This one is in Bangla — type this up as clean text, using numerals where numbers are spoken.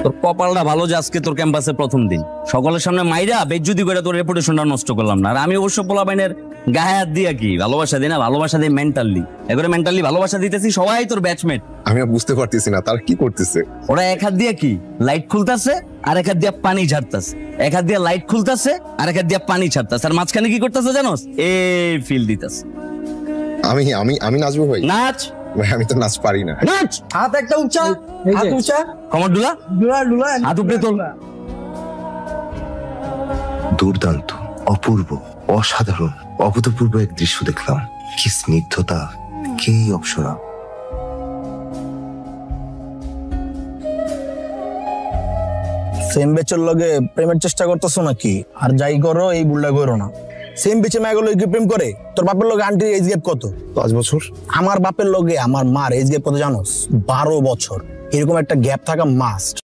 তোর কপালটা ভালো যে আজকে তোর ক্যাম্পাসের প্রথম দিন, সকলের সামনে মাইরা বেজ্জুতি করে তোর রেপুটেশনটা নষ্ট করলাম না। আর আমি অবশ্য পোলাপাইনের গায়ে হাত দিয়া কি ভালোবাসা দিই না, ভালোবাসা দিই মেন্টালি। এবারে মেন্টালি ভালোবাসা দিতেছি, সবাই তোর ব্যাচমেট। আমি বুঝতে পারতেছি না তার কি করতেছে। ওরা এক হাত দিয়া কি লাইট খুলতেছে, আর এক হাত দিয়া পানি ঝাড়তেছে। এক হাত দিয়া লাইট খুলতেছে, আর এক হাত দিয়া পানি ছাড়তেছে। আর মাঝখানে কি করতেছে জানোস? এই ফিল দিতেছে। আমি আমি আমি নাচবো ভাই? নাচ ভাই আমি তো নাচ পারি না। নাচ। হাত একটা উঁচা, হাত উঁচা, কমর দুলা, হাত উপরে তোল। দুর্দান্ত, অপূর্ব, অসাধারণ, অভূতপূর্ব এক দৃশ্য দেখলাম। কি স্নিগ্ধতা, কি অপ্সরা। সেম বেচের লগে প্রেমের চেষ্টা করতেছো নাকি? আর যাই করো এই বুলটা করো না। সেম বেচে মেয়েগুলো কি প্রেম করে? তোর বাপের লগে আন্টির এজ গ্যাপ কত? 5 বছর। আমার বাপের লগে আমার মার এজ গ্যাপ কত জানোস? 12 বছর। এরকম একটা গ্যাপ থাকা মাস্ট।